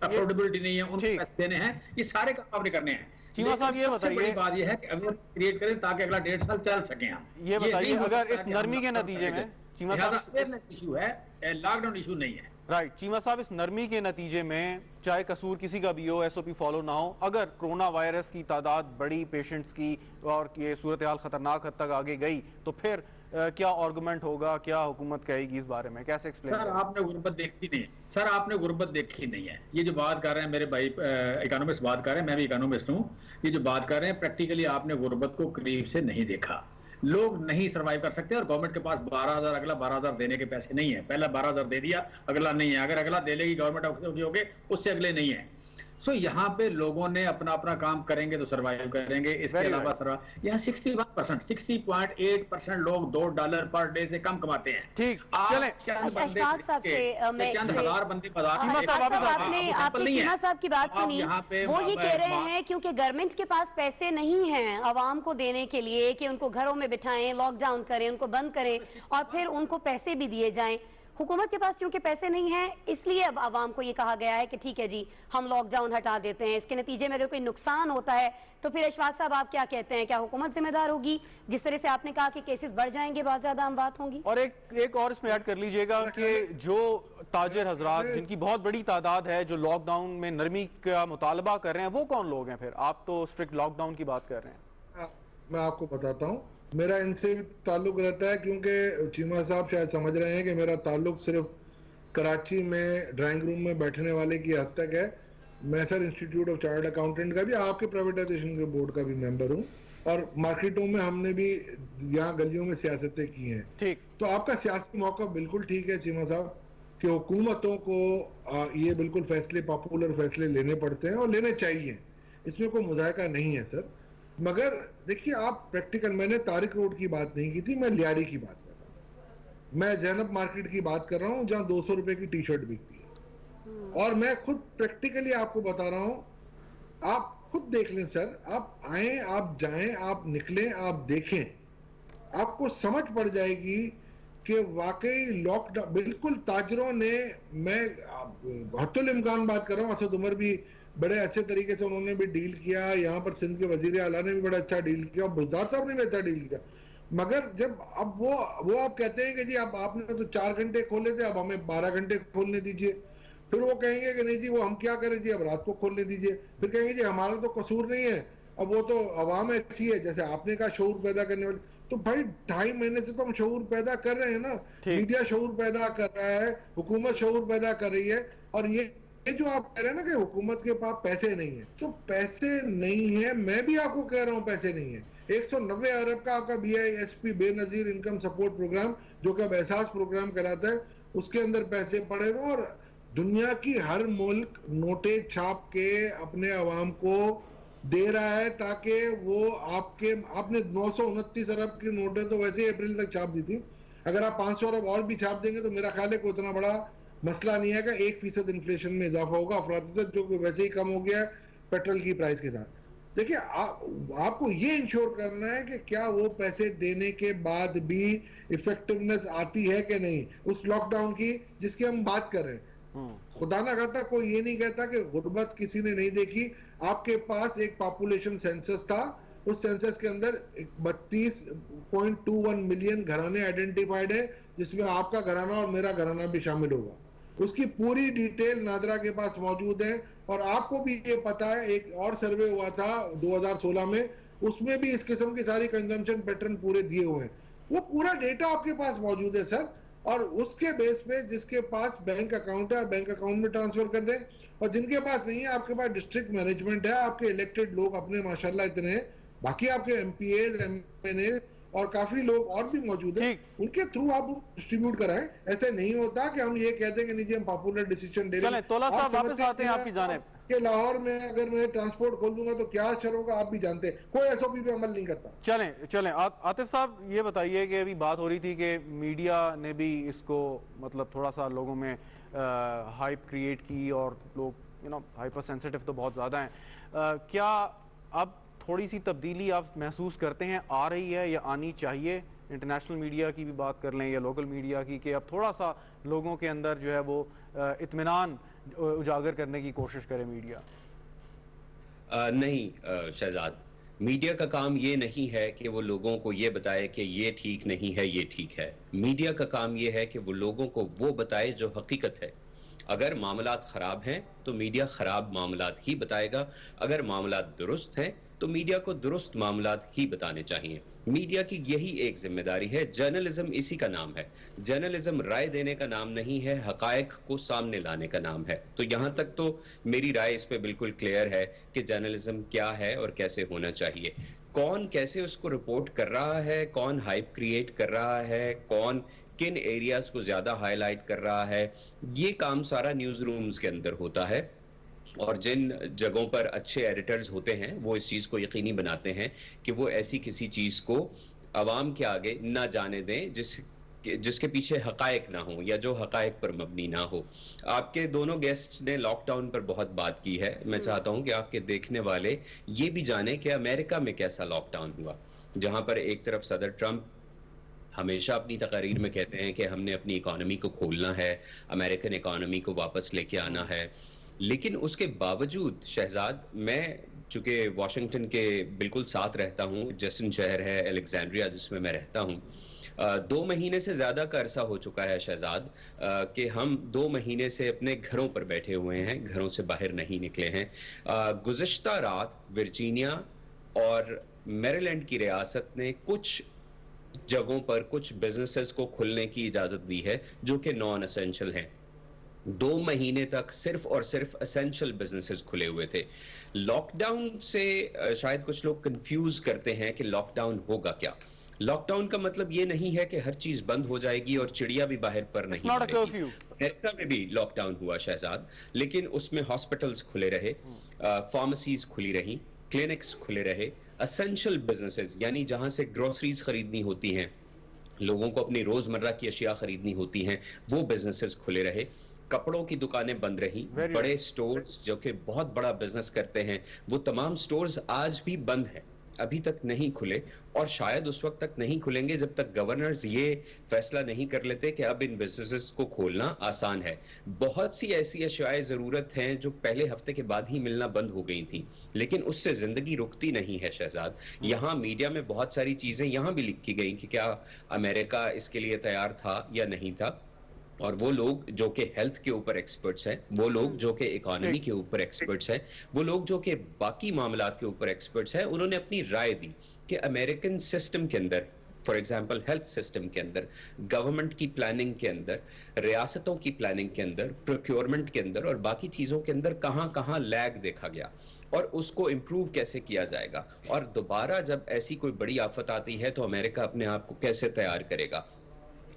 अफोर्डेबिलिटी नहीं है उनको पैसे देने हैं, ये सारे काम आपने करने हैं। चीमा साहब ये बताइए, बड़ी बात ये है कि अवेयरनेस क्रिएट करें ताकि अगला 1.5 साल चल सके हम। ये बताइए अगर इस नरमी के नतीजे में, चीमा साहब, अवेयरनेस इशू है, लॉकडाउन इशू नहीं है। राइट, चीमा साहब, इस नरमी के नतीजे में चाहे कसूर किसी का भी हो, एसओपी फॉलो ना हो, अगर कोरोना वायरस की तादाद बढ़ी, पेशेंट्स की, और ये सूरत हाल खतरनाक हद तक आगे गई, तो फिर क्या आर्गुमेंट होगा, क्या हुकूमत कहेगी इस बारे में, कैसे एक्सप्लेन? सर आपने गुर्बत देखी नहीं है, सर आपने गुर्बत देखी नहीं है। ये जो बात कर रहे हैं मेरे भाई इकोनॉमिस्ट बात कर रहे हैं, मैं भी इकोनॉमिस्ट हूँ, ये जो बात कर रहे हैं प्रैक्टिकली आपने गुर्बत को करीब से नहीं देखा। लोग नहीं सर्वाइव कर सकते और गवर्नमेंट के पास 12,000 अगला 12,000 देने के पैसे नहीं है। पहला 12,000 दे दिया, अगला नहीं है, अगर अगला दे लेगी गवर्नमेंट होगे उससे अगले नहीं है। सो यहाँ पे लोगों ने अपना अपना काम करेंगे तो सर्वाइव करेंगे। इसके अलावा सर यहाँ 61%, 60.8% लोग $2 पर डे से कम कमाते हैं। ठीक, चलें अशफाक साहब से मैं चंद हजार बंदे आपने चीमा साहब की बात सुनी, वो ये कह रहे हैं क्योंकि गवर्नमेंट के पास पैसे नहीं हैं आवाम को देने के लिए कि उनको घरों में बिठाएं, लॉकडाउन करें, उनको बंद करें और फिर उनको पैसे भी दिए जाएं। हुकूमत के पास क्योंकि पैसे नहीं हैं, इसलिए अब आवाम को ये कहा गया है कि ठीक है जी, हम लॉकडाउन हटा देते हैं। इसके नतीजे में अगर कोई नुकसान होता है तो फिर अशफाक साहब आप क्या कहते हैं, क्या हुकूमत जिम्मेदार होगी? जिस तरह से आपने कहा कि केसेस बढ़ जाएंगे, बहुत ज्यादा आम बात होंगी। और एक और इसमें ऐड कर लीजिएगा कि जो ताजिर हजरात जिनकी बहुत बड़ी तादाद है जो लॉकडाउन में नरमी का मुतालबा कर रहे हैं, वो कौन लोग हैं? फिर आप तो स्ट्रिक्ट लॉकडाउन की बात कर रहे हैं। मैं आपको बताता हूँ, मेरा इनसे भी ताल्लुक रहता है, क्योंकि चीमा साहब शायद समझ रहे हैं कि मेरा ताल्लुक सिर्फ कराची में ड्राइंग रूम में बैठने वाले की हद तक है। मैं sir institute of chartered accountant का भी, आपके प्राइवेटाइजेशन के बोर्ड का भी मेंबर हूँ, और मार्केटों में हमने भी यहाँ गलियों में सियासतें की हैं। ठीक, तो आपका सियासी मौका बिल्कुल ठीक है चीमा साहब कि हुकूमतों को ये बिल्कुल फैसले, पॉपुलर फैसले लेने पड़ते हैं और लेने चाहिए, इसमें कोई मुज़ायका नहीं है सर। मगर देखिए आप प्रैक्टिकल, मैंने तारिक रोड की बात नहीं की थी, मैं लियारी की बात कर रहा हूँ, मैं जैनब मार्केट की बात कर रहा हूँ जहाँ 200 रुपए की टी शर्ट बिकती है, और मैं खुद प्रैक्टिकली आपको बता रहा हूँ। आप खुद देख लें सर, आप आए, आप जाएं, आप निकलें, आप देखें, आपको समझ पड़ जाएगी कि वाकई लॉकडाउन बिल्कुल ताजरों ने, मैं हत्तुल इम्कान बात कर रहा हूँ, असद उमर भी बड़े अच्छे तरीके से उन्होंने भी डील किया, यहाँ पर सिंध के वजीर आला ने भी बड़ा अच्छा डील किया, और बुज़दार साहब ने भी अच्छा डील किया। मगर जब अब वो आप कहते हैं कि जी अब आपने तो 4 घंटे खोले थे, अब हमें 12 घंटे खोलने दीजिए, फिर वो कहेंगे कि नहीं जी वो हम क्या करें जी, अब रात को खोलने दीजिए, फिर कहेंगे जी हमारा तो कसूर नहीं है, अब वो तो अवाम ऐसी है, जैसे आपने कहा शऊर पैदा करने वाले। तो भाई 2.5 महीने से तो हम शऊर पैदा कर रहे हैं ना, मीडिया शऊर पैदा कर रहा है, हुकूमत शऊर पैदा कर रही है। और ये जो आप कह रहे हैं ना कि हुकूमत के पास पैसे नहीं है, तो पैसे नहीं है, मैं भी आपको कह रहा हूँ पैसे नहीं है। 190 अरब का आपका BISP Benazir income support programme, जो कि अब एहसास प्रोग्राम कराता है, उसके अंदर पैसे पड़े हुए, और दुनिया की हर मुल्क नोटे छाप के अपने अवाम को दे रहा है, ताकि वो आपने 929 अरब की नोटें तो वैसे ही अप्रैल तक छाप दी थी, अगर आप 500 अरब और भी छाप देंगे तो मेरा ख्याल है कोई इतना बड़ा मसला नहीं है कि 1% इन्फ्लेशन में इजाफा होगा, अफरातफरी जो वैसे ही कम हो गया है पेट्रोल की प्राइस के साथ। देखिए आपको ये इंश्योर करना है कि क्या वो पैसे देने के बाद भी इफेक्टिवनेस आती है कि नहीं उस लॉकडाउन की जिसकी हम बात कर रहे हैं। खुदा ना खाता कोई ये नहीं कहता कि गुर्बत किसी ने नहीं देखी। आपके पास एक पॉपुलेशन सेंसस था, उस सेंसस के अंदर 32.21 मिलियन घराने आइडेंटिफाइड है, जिसमें आपका घराना और मेरा घराना भी शामिल होगा। उसकी पूरी डिटेल नादरा के पास मौजूद है, और आपको भी ये पता है एक और सर्वे हुआ था 2016 में, उसमें भी इस किस्म की सारी कंजम्पशन पैटर्न पूरे दिए हुए हैं। वो पूरा डेटा आपके पास मौजूद है सर, और उसके बेस पे जिसके पास बैंक अकाउंट है बैंक अकाउंट में ट्रांसफर कर दें, और जिनके पास नहीं है आपके पास डिस्ट्रिक्ट मैनेजमेंट है, आपके इलेक्टेड लोग अपने माशाल्लाह इतने हैं, बाकी आपके MPAs MNAs और काफी लोग और भी मौजूद हैं, उनके थ्रू आप डिस्ट्रीब्यूट कराएं। ऐसे नहीं होता कि हम ये कहते हैं कि नहीं जी हम पॉपुलर डिसीजन दे रहे हैं। तोला साहब वापस आते हैं आपकी जानिब कि लाहौर में अगर मैं ट्रांसपोर्ट खोल दूंगा तो क्या असर होगा, आप भी जानते हैं, कोई SOP पे अमल नहीं करता। चलें आतिफ साहब ये बताइए कि अभी बात हो रही थी कि मीडिया ने भी इसको मतलब थोड़ा सा लोगों में हाइप क्रिएट की, और लोग हाइपर सेंसिटिव तो बहुत ज़्यादा हैं। क्या अब थोड़ी सी तब्दीली आप महसूस करते हैं आ रही है या आनी चाहिए? इंटरनेशनल मीडिया की भी बात कर लें या लोकल मीडिया की, कि अब थोड़ा सा लोगों के अंदर जो है वो इत्मीनान उजागर करने की कोशिश करे मीडिया। नहीं शहजाद, मीडिया का काम ये नहीं है कि वो लोगों को ये बताए कि ये ठीक नहीं है ये ठीक है। मीडिया का काम ये है कि वो लोगों को वो बताए जो हकीकत है। अगर मामलात खराब हैं तो मीडिया खराब मामलात ही बताएगा, अगर मामलात दुरुस्त हैं तो मीडिया को दुरुस्त मामलात ही बताने चाहिए। मीडिया की यही एक जिम्मेदारी है। जर्नलिज्म इसी का नाम है। जर्नलिज्म राय देने का नाम नहीं है, हकायक को सामने लाने का नाम है। तो यहाँ तक तो मेरी राय इस पे बिल्कुल क्लियर है कि जर्नलिज्म क्या है और कैसे होना चाहिए। कौन कैसे उसको रिपोर्ट कर रहा है, कौन हाइप क्रिएट कर रहा है, कौन किन एरियाज को ज्यादा हाईलाइट कर रहा है, ये काम सारा न्यूज रूम्स के अंदर होता है। और जिन जगहों पर अच्छे एडिटर्स होते हैं वो इस चीज को यकीनी बनाते हैं कि वो ऐसी किसी चीज को अवाम के आगे ना जाने दें जिसके पीछे हकायक ना हो या जो हकायक पर मबनी ना हो। आपके दोनों गेस्ट्स ने लॉकडाउन पर बहुत बात की है। मैं चाहता हूं कि आपके देखने वाले ये भी जाने कि अमेरिका में कैसा लॉकडाउन हुआ, जहां पर एक तरफ सदर ट्रंप हमेशा अपनी तकारीर में कहते हैं कि हमने अपनी इकोनॉमी को खोलना है, अमेरिकन इकोनॉमी को वापस लेके आना है, लेकिन उसके बावजूद शहजाद, मैं चूंकि वाशिंगटन के बिल्कुल साथ रहता हूँ, जैसन शहर है अलेक्जेंड्रिया जिसमें मैं रहता हूँ, 2 महीने से ज्यादा का अरसा हो चुका है शहजाद कि हम 2 महीने से अपने घरों पर बैठे हुए हैं, घरों से बाहर नहीं निकले हैं। गुज़िश्ता रात वर्जीनिया और मैरीलैंड की रियासत ने कुछ जगहों पर कुछ बिजनेसेस को खुलने की इजाजत दी है जो कि नॉन एसेंशियल हैं। 2 महीने तक सिर्फ और सिर्फ एसेंशियल बिजनेसेस खुले हुए थे। लॉकडाउन से शायद कुछ लोग कंफ्यूज करते हैं कि लॉकडाउन होगा क्या। लॉकडाउन का मतलब ये नहीं है कि हर चीज बंद हो जाएगी और चिड़िया भी बाहर पर नहीं आएगी। अमेरिका में भी लॉकडाउन हुआ शहजाद, लेकिन उसमें हॉस्पिटल्स खुले रहे, फार्मेसीज खुली रही, क्लिनिक्स खुले रहे, एसेंशियल बिजनेसेस यानी जहां से ग्रोसरीज खरीदनी होती हैं, लोगों को अपनी रोजमर्रा की अशिया खरीदनी होती हैं, वो बिजनेसेस खुले रहे। कपड़ों की दुकानें बंद रही, बड़े स्टोर्स जो कि बहुत बड़ा बिजनेस करते हैं वो तमाम स्टोर्स आज भी बंद हैं, अभी तक नहीं खुले, और शायद उस वक्त तक नहीं खुलेंगे जब तक गवर्नर्स ये फैसला नहीं कर लेते कि अब इन बिजनेसेस को खोलना आसान है। बहुत सी ऐसी अशियाएं जरूरत हैं जो पहले हफ्ते के बाद ही मिलना बंद हो गई थी, लेकिन उससे जिंदगी रुकती नहीं है शहजाद। यहाँ मीडिया में बहुत सारी चीजें यहाँ भी लिखी गई कि क्या अमेरिका इसके लिए तैयार था या नहीं था, और वो लोग जो कि हेल्थ के ऊपर एक्सपर्ट्स हैं, वो लोग जो कि इकोनॉमी के ऊपर एक्सपर्ट्स हैं, वो लोग जो कि बाकी मामलात के ऊपर एक्सपर्ट्स हैं, उन्होंने अपनी राय दी कि अमेरिकन सिस्टम के अंदर, फॉर एग्जांपल हेल्थ सिस्टम के अंदर, गवर्नमेंट की प्लानिंग के अंदर, रियासतों की प्लानिंग के अंदर, प्रोक्योरमेंट के अंदर और बाकी चीजों के अंदर कहां कहां लैग देखा गया और उसको इम्प्रूव कैसे किया जाएगा, और दोबारा जब ऐसी कोई बड़ी आफत आती है तो अमेरिका अपने आप को कैसे तैयार करेगा।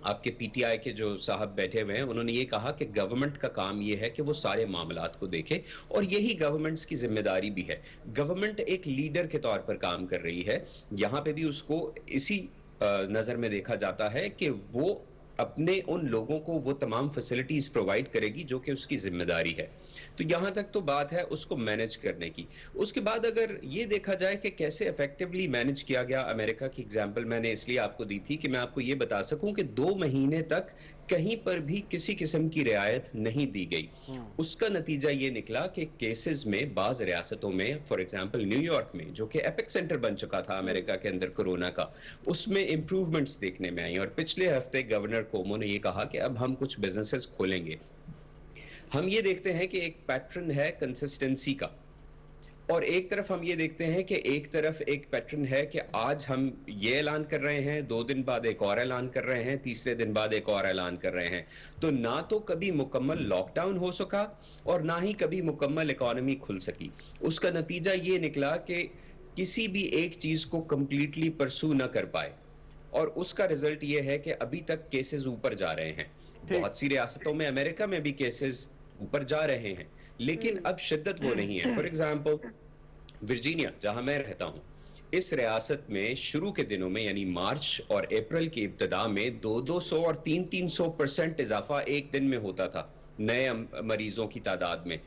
आपके पीटीआई के जो साहब बैठे हुए हैं उन्होंने ये कहा कि गवर्नमेंट का काम ये है कि वो सारे मामलात को देखे, और यही गवर्नमेंट्स की जिम्मेदारी भी है। गवर्नमेंट एक लीडर के तौर पर काम कर रही है, यहाँ पे भी उसको इसी नजर में देखा जाता है कि वो अपने उन लोगों को वो तमाम फैसिलिटीज प्रोवाइड करेगी जो कि उसकी जिम्मेदारी है। तो यहां तक तो बात है उसको मैनेज करने की। उसके बाद अगर ये देखा जाए कि कैसे इफेक्टिवली मैनेज किया गया, अमेरिका की एग्जांपल मैंने इसलिए आपको दी थी कि मैं आपको ये बता सकूं कि 2 महीने तक कहीं पर भी किसी किस्म की रियायत नहीं दी गई। उसका नतीजा ये निकला कि केसेस में बाज रियासतों में, फॉर एग्जांपल न्यूयॉर्क में जो कि एपिक सेंटर बन चुका था अमेरिका के अंदर कोरोना का, उसमें इंप्रूवमेंट्स देखने में आई। और पिछले हफ्ते गवर्नर कोमो ने ये कहा कि अब हम कुछ बिजनेसेस खोलेंगे। हम ये देखते हैं कि एक पैटर्न है कंसिस्टेंसी का, और एक तरफ हम ये देखते हैं कि एक तरफ एक पैटर्न है कि आज हम ये ऐलान कर रहे हैं, 2 दिन बाद एक और ऐलान कर रहे हैं, तीसरे दिन बाद एक और ऐलान कर रहे हैं। तो ना तो कभी मुकम्मल लॉकडाउन हो सका और ना ही कभी मुकम्मल इकोनॉमी खुल सकी। उसका नतीजा ये निकला कि किसी भी एक चीज को कंप्लीटली परसू ना कर पाए, और उसका रिजल्ट ये है कि अभी तक केसेस ऊपर जा रहे हैं। बहुत सी रियासतों में, अमेरिका में भी केसेस ऊपर जा रहे हैं, लेकिन अब शिद्दत वो नहीं है। फॉर एग्जाम्पल वर्जीनिया जहां मैं रहता हूं, इस रियासत में शुरू के दिनों में यानी मार्च और अप्रैल की इब्तिदा में 200 और 300% इजाफा एक दिन में होता था नए मरीजों की तादाद में।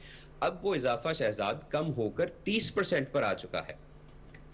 अब वो इजाफा शहजाद कम होकर 30% पर आ चुका है।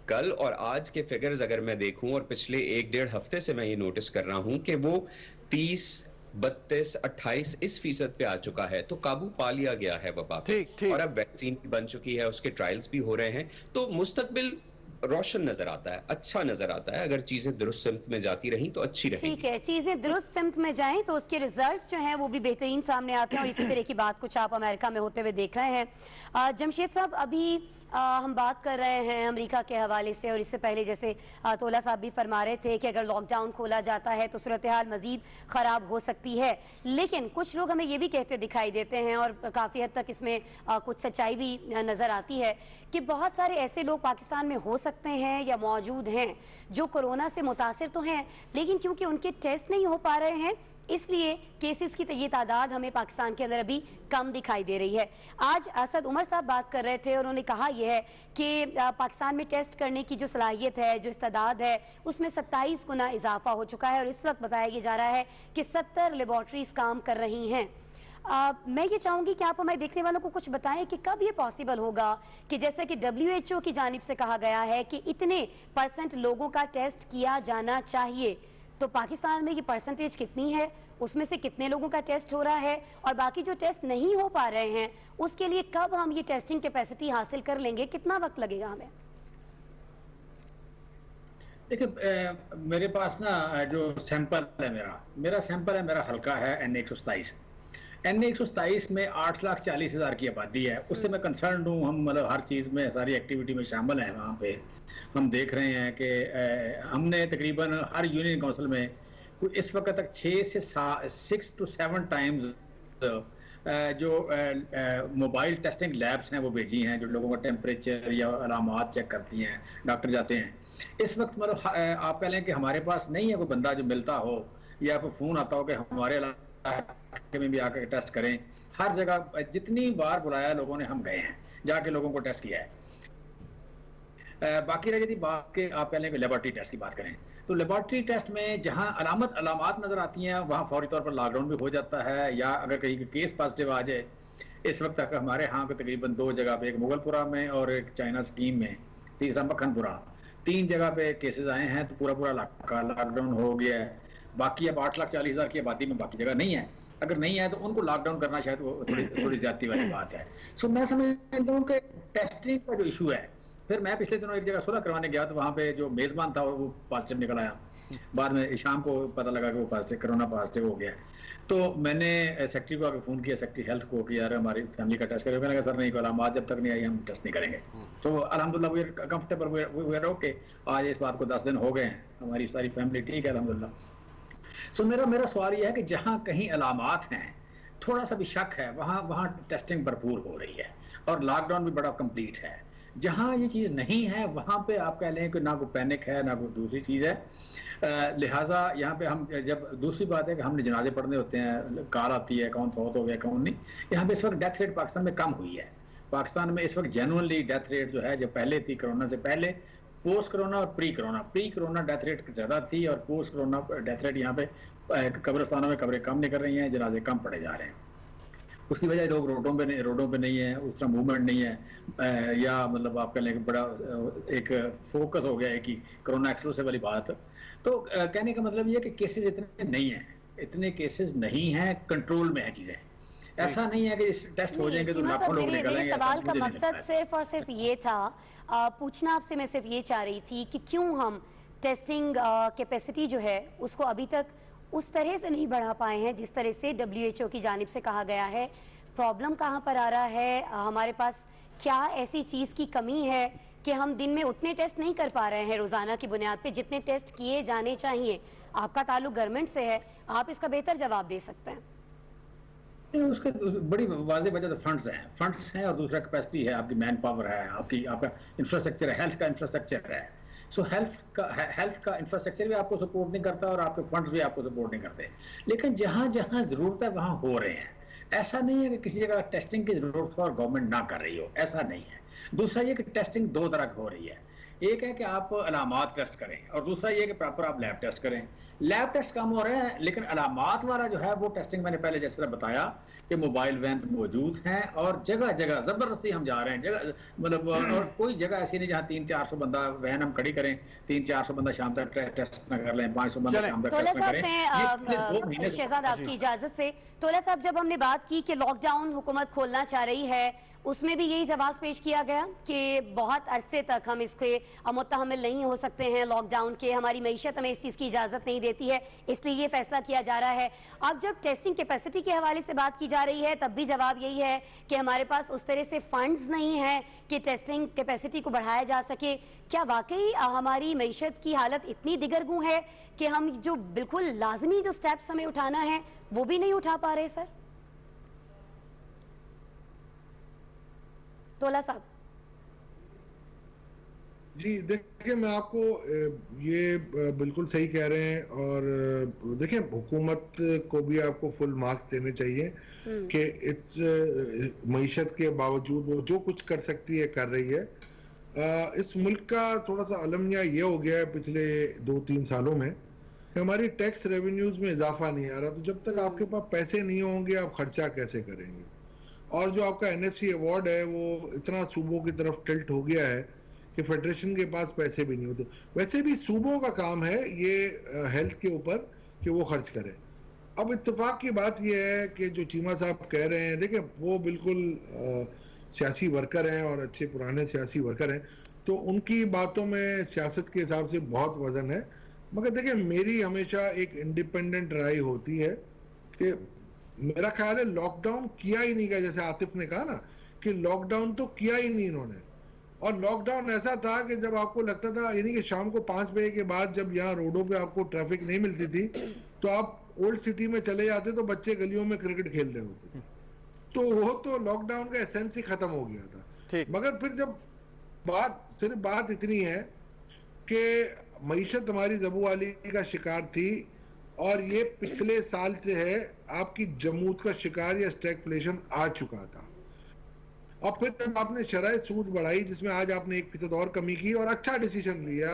कल और आज के फिगर्स अगर मैं देखूं, और पिछले 1-1.5 हफ्ते से मैं ये नोटिस कर रहा हूं कि वो 30, 32, 28 इस फीसद पे आ चुका है। तो काबू पा लिया गया है वबा पे, और अब वैक्सीन भी बन चुकी है, उसके ट्रायल्स भी हो रहे हैं। तो मुस्तकबिल रोशन नजर आता है, अच्छा नजर आता है। अगर चीजें दुरुस्त सिमत में जाती रहीं तो अच्छी रहेंगी। ठीक है, चीजें दुरुस्त सिमत में जाएं तो उसके रिजल्ट्स जो हैं वो भी बेहतरीन सामने आते हैं, और इसी तरह की बात कुछ आप अमेरिका में होते हुए देख रहे हैं। जमशेद साहब, अभी हम बात कर रहे हैं अमेरिका के हवाले से, और इससे पहले जैसे तोला साहब भी फरमा रहे थे कि अगर लॉकडाउन खोला जाता है तो सूरत हाल मजीद ख़राब हो सकती है। लेकिन कुछ लोग हमें ये भी कहते दिखाई देते हैं, और काफ़ी हद तक इसमें कुछ सच्चाई भी नज़र आती है, कि बहुत सारे ऐसे लोग पाकिस्तान में हो सकते हैं या मौजूद हैं जो कोरोना से मुतासिर तो हैं, लेकिन क्योंकि उनके टेस्ट नहीं हो पा रहे हैं इसलिए केसेस की ये तादाद हमें पाकिस्तान के अंदर अभी कम दिखाई दे रही है। आज असद उमर साहब बात कर रहे थे, और उन्होंने कहा यह है कि पाकिस्तान में टेस्ट करने की जो सलाहियत है, जो इस्तादाद है, उसमें 27 गुना इजाफा हो चुका है, और इस वक्त बताया जा रहा है कि 70 लेबॉर्ट्रीज काम कर रही हैं। मैं ये चाहूँगी कि आप हमारे देखने वालों को कुछ बताएं कि कब ये पॉसिबल होगा कि जैसे कि WHO की जानिब से कहा गया है कि इतने % लोगों का टेस्ट किया जाना चाहिए, तो पाकिस्तान में ये परसेंटेज कितनी है, उसमें से कितने लोगों का टेस्ट हो रहा है, और बाकी जो टेस्ट नहीं हो पा रहे हैं उसके लिए कब हम ये टेस्टिंग कैपेसिटी हासिल कर लेंगे, कितना वक्त लगेगा हमें? देखिए, मेरे पास ना जो सैंपल है, मेरा सैंपल है, मेरा हल्का है NA-127। NA-127 में 8,40,000 की आबादी है। उससे मैं कंसर्न हूँ। हम मतलब हर चीज़ में, सारी एक्टिविटी में शामिल हैं। वहाँ पे हम देख रहे हैं कि हमने तकरीबन हर यूनियन काउंसिल में इस वक्त तक 6 to 7 टाइम्स जो मोबाइल टेस्टिंग लैब्स हैं वो भेजी हैं, जो लोगों का टेम्परेचर या अलामात चेक करती हैं, डॉक्टर जाते हैं। इस वक्त मतलब आप कह लें कि हमारे पास नहीं है कोई बंदा जो मिलता हो या कोई फ़ोन आता हो कि हमारे इलाके में भी आकर टेस्ट करें। हर जगह जितनी बार बुलाया लोगों ने, हम गए हैं, जाके लोगों को टेस्ट किया है। बाकी रह गई बात के, आप कह लें कि लेबॉर्ट्री टेस्ट की बात करें, तो लेबॉर्ट्री टेस्ट में जहां अलामात नजर आती हैं वहां फौरी तौर पर लॉकडाउन भी हो जाता है, या अगर कहीं केस पॉजिटिव आ जाए। इस वक्त तक हमारे यहाँ को तकरीबन 2 जगह पे, एक मुगलपुरा में और एक चाइना स्कीम में, तीसरा मक्खनपुरा, 3 जगह पे केसेस आए हैं। तो पूरा लॉकडाउन हो गया है। बाकी अब 8,40,000 की आबादी में बाकी जगह नहीं है। अगर नहीं है तो उनको लॉकडाउन करना शायद वो थोड़ी ज्यादती वाली बात है। सो मैं समझता हूँ कि टेस्टिंग का जो इशू है, फिर मैं पिछले दिनों एक जगह सुलह करवाने गया तो वहाँ पे जो मेजबान था वो पॉजिटिव निकल आया। बाद में शाम को पता लगा कि वो कोरोना पॉजिटिव हो गया। तो मैंने सेक्रेटरी को आगे फ़ोन किया, सेक्रेटरी हेल्थ को, कि यार हमारी फैमिली का टेस्ट करें। कहने लगा सर नहीं, अलामात जब तक नहीं आई हम टेस्ट नहीं करेंगे। तो अल्हम्दुलिल्लाह we are comfortable, we are okay. आज इस बात को 10 दिन हो गए हैं, हमारी सारी फैमिली ठीक है अल्हम्दुलिल्लाह। सो मेरा सवाल यह है कि जहाँ कहीं अलामात हैं, थोड़ा सा भी शक है, वहाँ टेस्टिंग भरपूर हो रही है और लॉकडाउन भी बड़ा कंप्लीट है। जहाँ ये चीज़ नहीं है वहाँ पे आप कह लें कि ना कोई पैनिक है ना कोई दूसरी चीज़ है। लिहाजा यहाँ पे हम, जब दूसरी बात है कि हमने जनाजे पढ़ने होते हैं, कार आती है कौन फौत हो गया कौन नहीं। यहाँ पे इस वक्त डेथ रेट पाकिस्तान में कम हुई है। पाकिस्तान में इस वक्त जेन्युइनली डेथ रेट जो है, जो पहले थी कोरोना से पहले, पोस्ट कोरोना और प्री कोरोना डेथ रेट ज़्यादा थी, और पोस्ट कोरोना डेथ रेट यहाँ पे कब्रिस्तानों में कब्रें कम निकल रही हैं, जनाजे कम पड़े जा रहे हैं। उसकी वजह लोग रोडों पे नहीं है, उस तरह मूवमेंट नहीं है, या मतलब आप कह लें बड़ा एक फोकस हो गया है कि कोरोना एक्सक्लूसिव वाली बात। तो कहने का मतलब ये कि केसेस इतने नहीं हैं, इतने केसेस नहीं हैं, कंट्रोल में है चीज़ें। ऐसा नहीं है कि इस टेस्ट हो जाएंगे तो लाखों लोग निकलेंगे। सवाल का मकसद सिर्फ और सिर्फ ये था, पूछना आपसे मैं सिर्फ ये चाह रही थी कि क्यों हम टेस्टिंग कैपेसिटी जो है उसको अभी तक उस तरह से नहीं बढ़ा पाए हैं जिस तरह से WHO की जानिब से कहा गया है। प्रॉब्लम कहाँ पर आ रहा है? हमारे पास क्या ऐसी चीज़ की कमी है कि हम दिन में उतने टेस्ट नहीं कर पा रहे हैं रोज़ाना की बुनियाद पे जितने टेस्ट किए जाने चाहिए? आपका ताल्लुक गवर्नमेंट से है, आप इसका बेहतर जवाब दे सकते हैं। उसके बड़ी वाज़ेह वजह तो फंड्स हैं और दूसरा कैपेसिटी है, आपकी मैन पावर है, आपका इंफ्रास्ट्रक्चर है, हेल्थ का इंफ्रास्ट्रक्चर है। सो हेल्थ का इंफ्रास्ट्रक्चर भी आपको सपोर्ट नहीं करता और आपके फंड्स भी आपको सपोर्ट नहीं करते। लेकिन जहाँ जहाँ ज़रूरत है वहाँ हो रहे हैं। ऐसा नहीं है कि किसी जगह टेस्टिंग की ज़रूरत हो और गवर्नमेंट ना कर रही हो, ऐसा नहीं है। दूसरा ये कि टेस्टिंग 2 तरह की हो रही है। एक है कि आप अलामात टेस्ट करें, और दूसरा ये कि प्रॉपर आप लैब टेस्ट करें। लैब टेस्ट कम हो रहे हैं, लेकिन अलामात वाला जो है वो टेस्टिंग मैंने पहले जैसे बताया कि मोबाइल वैन मौजूद हैं और जगह जगह ज़बरदस्ती हम जा रहे हैं, जगह मतलब, और कोई जगह ऐसी नहीं जहाँ 300-400 बंदा वैन हम खड़ी करें, 300-400 बंदा शाम तक टेस्ट न कर लें, 500 बंदा शाम तक टेस्ट न करें। शहजाद आपकी इजाजत से, तोला साहब, जब हमने बात की कि लॉकडाउन हुकूमत खोलना चाह रही है, उसमें भी यही जवाब पेश किया गया कि बहुत अरसे तक हम इसके मुतहमिल नहीं हो सकते हैं लॉकडाउन के, हमारी मईशत हमें इस चीज़ की इजाज़त नहीं देती है, इसलिए ये फैसला किया जा रहा है। अब जब टेस्टिंग कैपेसिटी के हवाले से बात की जा रही है तब भी जवाब यही है कि हमारे पास उस तरह से फंड्स नहीं हैं कि टेस्टिंग कैपेसिटी को बढ़ाया जा सके। क्या वाकई हमारी मईशत की हालत इतनी दिगरगू है कि हम जो बिल्कुल लाजमी जो स्टेप्स हमें उठाना है वो भी नहीं उठा पा रहे? सर तोला साहब जी, देखिए मैं आपको ये बिल्कुल सही कह रहे हैं, और देखिए हुकूमत को भी आपको फुल मार्क्स देने चाहिए कि इस मईशत के बावजूद वो जो कुछ कर सकती है कर रही है। इस मुल्क का थोड़ा सा अलमिया ये हो गया है पिछले 2-3 सालों में कि हमारी टैक्स रेवेन्यूज में इजाफा नहीं आ रहा। तो जब तक आपके पास पैसे नहीं होंगे आप खर्चा कैसे करेंगे? और जो आपका NFC अवार्ड है वो इतना सूबों की तरफ टिल्ट हो गया है कि फेडरेशन के पास पैसे भी नहीं होते। वैसे भी सूबों का काम है ये हेल्थ के ऊपर कि वो खर्च करें। अब इत्तेफाक की बात यह है कि जो चीमा साहब कह रहे हैं, देखिए वो बिल्कुल सियासी वर्कर हैं और अच्छे पुराने सियासी वर्कर हैं, तो उनकी बातों में सियासत के हिसाब से बहुत वजन है। मगर देखिए मेरी हमेशा एक इंडिपेंडेंट राय होती है कि मेरा ख्याल है लॉकडाउन किया ही नहीं गया, जैसे आतिफ ने कहा ना कि लॉकडाउन तो किया ही नहीं इन्होंने। और लॉकडाउन ऐसा था कि जब आपको लगता था यानी कि शाम को 5 बजे के बाद जब यहाँ रोडों पे आपको ट्रैफिक नहीं मिलती थी तो आप ओल्ड सिटी में चले जाते तो बच्चे गलियों में क्रिकेट खेल रहे होते थे। तो वो तो लॉकडाउन का एसेंस ही खत्म हो गया था। मगर फिर जब सिर्फ बात इतनी है कि मईशत हमारी ज़बूवाली का शिकार थी और ये पिछले साल से है आपकी जमूत का शिकार या स्टैगफ्लेशन आ चुका था। और फिर जब आपने शरह सूद बढ़ाई जिसमें आज आपने 1% और कमी की और अच्छा डिसीजन लिया,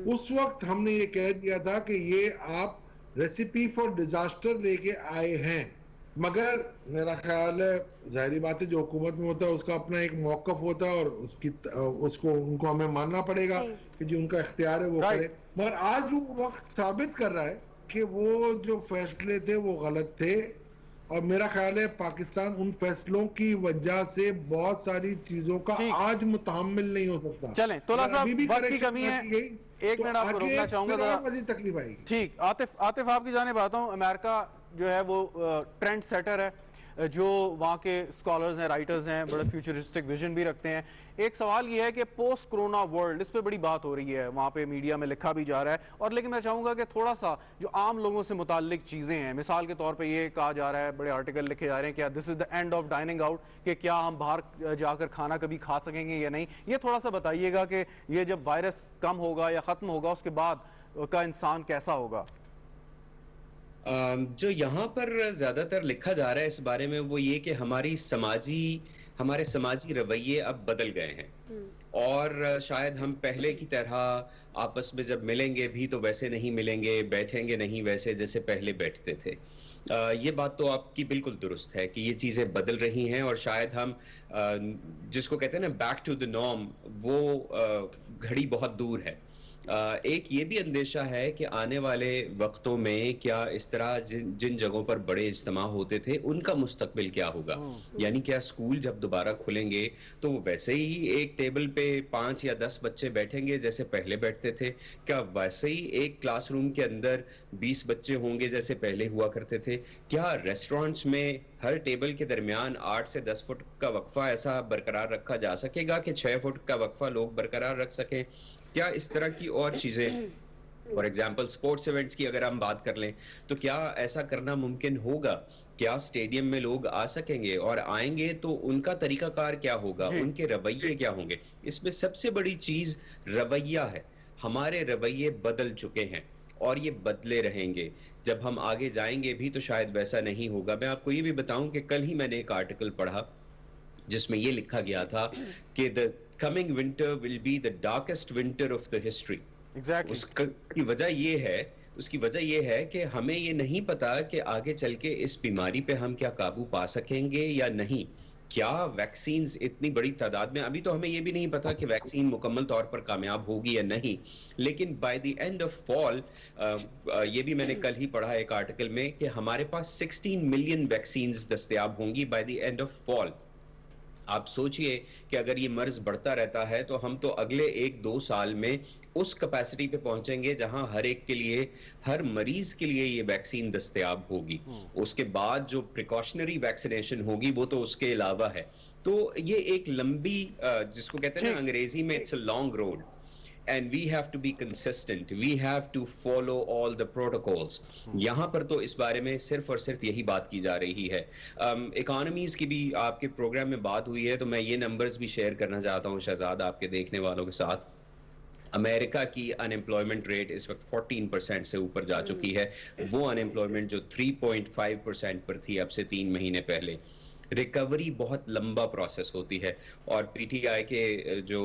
उस वक्त हमने ये कह दिया था कि ये आप रेसिपी फॉर डिजास्टर लेके आए हैं। मगर मेरा ख्याल है जाहिर बात है जो हुकूमत में होता है उसका अपना एक मौकफ होता है और उसको उनको हमें मानना पड़ेगा कि जो उनका इख्तियार है वो करे। मगर आज वो वक्त साबित कर रहा है कि वो जो फैसले थे वो गलत थे और मेरा ख्याल है पाकिस्तान उन फैसलों की वजह से बहुत सारी चीजों का आज मुतहम्मिल नहीं हो सकता। चलें तोला साहब, वक्त की कमी है, एक मिनट आपको रोकना चाहूंगा, मजीद तकलीफ आएगी। ठीक, आतिफ आपकी जानिब आता हूं। अमेरिका जो है वो ट्रेंड सेटर है, जो वहाँ के स्कॉलर्स हैं, राइटर्स हैं, बड़े फ्यूचरिस्टिक विजन भी रखते हैं। एक सवाल ये है कि पोस्ट कोरोना वर्ल्ड, इस पे बड़ी बात हो रही है, वहाँ पे मीडिया में लिखा भी जा रहा है। और लेकिन मैं चाहूँगा कि थोड़ा सा जो आम लोगों से मुताल्लिक चीज़ें हैं, मिसाल के तौर पे ये कहा जा रहा है, बड़े आर्टिकल लिखे जा रहे हैं क्या this is the end of dining out, कि क्या हम बाहर जाकर खाना कभी खा सकेंगे या नहीं। ये थोड़ा सा बताइएगा कि ये जब वायरस कम होगा या ख़त्म होगा उसके बाद का इंसान कैसा होगा। जो यहाँ पर ज्यादातर लिखा जा रहा है इस बारे में वो ये कि हमारे समाजी रवैये अब बदल गए हैं और शायद हम पहले की तरह आपस में जब मिलेंगे भी तो वैसे नहीं मिलेंगे, बैठेंगे नहीं वैसे जैसे पहले बैठते थे। ये बात तो आपकी बिल्कुल दुरुस्त है कि ये चीजें बदल रही हैं और शायद हम जिसको कहते हैं ना बैक टू द नॉर्म, वो घड़ी बहुत दूर है। एक ये भी अंदेशा है कि आने वाले वक्तों में क्या इस तरह जिन जगहों पर बड़े इज्तिमा होते थे उनका मुस्तकबिल क्या होगा। यानी क्या स्कूल जब दोबारा खुलेंगे तो वैसे ही एक टेबल पे 5 या 10 बच्चे बैठेंगे जैसे पहले बैठते थे? क्या वैसे ही एक क्लासरूम के अंदर 20 बच्चे होंगे जैसे पहले हुआ करते थे? क्या रेस्टोरेंट्स में हर टेबल के दरमियान 8 से 10 फुट का वक्फा ऐसा बरकरार रखा जा सकेगा कि 6 फुट का वक्फा लोग बरकरार रख सकें? क्या इस तरह की और चीजें, फॉर एग्जाम्पल स्पोर्ट्स इवेंट्स की अगर हम बात कर लें तो क्या ऐसा करना मुमकिन होगा? क्या स्टेडियम में लोग आ सकेंगे और आएंगे तो उनका तरीकाकार क्या होगा, उनके रवैये क्या होंगे? इसमें सबसे बड़ी चीज रवैया है। हमारे रवैये बदल चुके हैं और ये बदले रहेंगे। जब हम आगे जाएंगे भी तो शायद वैसा नहीं होगा। मैं आपको ये भी बताऊं कि कल ही मैंने एक आर्टिकल पढ़ा जिसमें ये लिखा गया था कि the coming winter will be the darkest winter of the history. उसकी वजह ये है कि हमें ये नहीं पता कि आगे चल के इस बीमारी पे हम क्या काबू पा सकेंगे या नहीं। क्या वैक्सीन्स इतनी बड़ी तादाद में, अभी तो हमें ये भी नहीं पता कि वैक्सीन मुकम्मल तौर पर कामयाब होगी या नहीं, लेकिन by the end of fall, ये भी मैंने कल ही पढ़ा एक आर्टिकल में कि हमारे पास 16 मिलियन वैक्सीन्स दस्तयाब होंगी by the end of fall. आप सोचिए कि अगर ये मर्ज बढ़ता रहता है तो हम तो अगले 1-2 साल में उस कैपेसिटी पे पहुंचेंगे जहां हर एक के लिए, हर मरीज के लिए ये वैक्सीन दस्तयाब होगी। उसके बाद जो प्रिकॉशनरी वैक्सीनेशन होगी वो तो उसके अलावा है। तो ये एक लंबी, जिसको कहते हैं ना अंग्रेजी में, it's a long road and we have to be consistent, we have to follow all the protocols। यहाँ पर तो इस बारे में सिर्फ और सिर्फ यही बात की जा रही है। इकोनॉमीज की भी आपके प्रोग्राम में बात हुई है तो मैं ये नंबर्स भी शेयर करना चाहता हूँ शहजाद आपके देखने वालों के साथ। अमेरिका की अनएम्प्लॉयमेंट रेट इस वक्त 14% से ऊपर जा चुकी है। वो अनएम्प्लॉयमेंट जो 3.5% पर थी अब से 3 महीने पहले। रिकवरी बहुत लंबा प्रोसेस होती है और पीटीआई के जो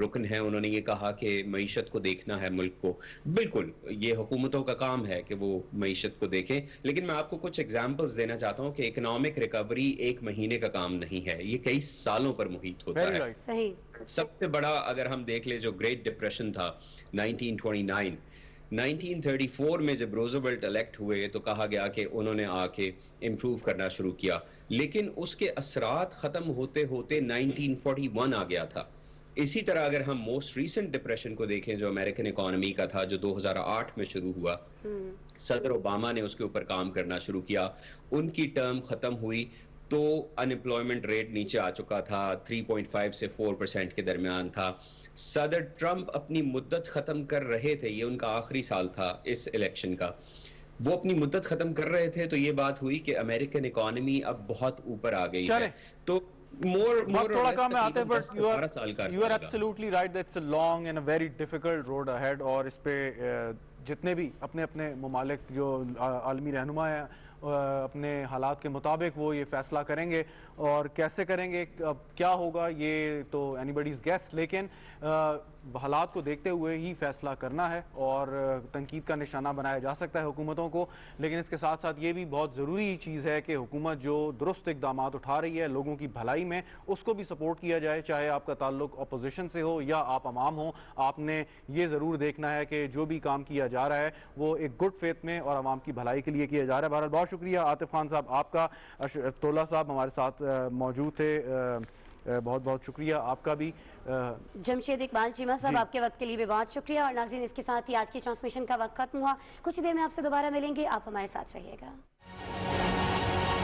रुकन हैं उन्होंने ये कहा कि मईशत को देखना है मुल्क को। बिल्कुल ये हुकूमतों का काम है कि वो मईशत को देखें, लेकिन मैं आपको कुछ एग्जांपल्स देना चाहता हूँ कि इकोनॉमिक रिकवरी 1 महीने का काम नहीं है, ये कई सालों पर मुहित होता है। सही। सबसे बड़ा अगर हम देख ले जो ग्रेट डिप्रेशन था 1929, 1934 में जब रोजवेल्ट इलेक्ट हुए तो कहा गया कि उन्होंने आके इम्प्रूव करना शुरू किया, लेकिन उसके असरात खत्म होते होते 1941 आ गया था। इसी तरह अगर हम मोस्ट रीसेंट डिप्रेशन को देखें जो अमेरिकन इकोनॉमी का था, जो 2008 में शुरू हुआ, सदर ओबामा ने उसके ऊपर काम करना शुरू किया, उनकी टर्म खत्म हुई तो अनएम्प्लॉयमेंट रेट नीचे आ चुका था, 3.5 से 4% के दरमियान था। सदर ट्रंप अपनी मुद्दत खत्म कर रहे थे, ये उनका आखिरी साल था इस इलेक्शन का, वो अपनी मुद्दत खत्म कर रहे थे तो ये बात हुई कि अमेरिकन इकोनॉमी अब बहुत ऊपर आ गई है। तो थोड़ा कम है आते, but you are absolutely right, that's a long and a very difficult road ahead. और इस पे जितने भी अपने अपने ममालिक जो आलमी रहनुमा है अपने हालात के मुताबिक वो ये फैसला करेंगे, और कैसे करेंगे, अब क्या होगा ये तो एनीबडीज गेस, लेकिन हालात को देखते हुए ही फैसला करना है। और तनकीद का निशाना बनाया जा सकता है हुकूमतों को, लेकिन इसके साथ साथ ये भी बहुत ज़रूरी चीज़ है कि हुकूमत जो दुरुस्त इकदाम उठा रही है लोगों की भलाई में, उसको भी सपोर्ट किया जाए, चाहे आपका ताल्लुक अपोजिशन से हो या आप अवाम हो। आपने ये ज़रूर देखना है कि जो भी काम किया जा रहा है वो एक गुड फेथ में और आवाम की भलाई के लिए किया जा रहा है। बहरहाल बहुत शुक्रिया आतिफ खान साहब आपका, तोला साहब हमारे साथ मौजूद थे, बहुत बहुत शुक्रिया आपका भी। जमशेद इकबाल चीमा साहब आपके वक्त के लिए भी बहुत शुक्रिया। और नाज़रीन, इसके साथ ही आज की ट्रांसमिशन का वक्त खत्म हुआ, कुछ देर में आपसे दोबारा मिलेंगे, आप हमारे साथ रहिएगा।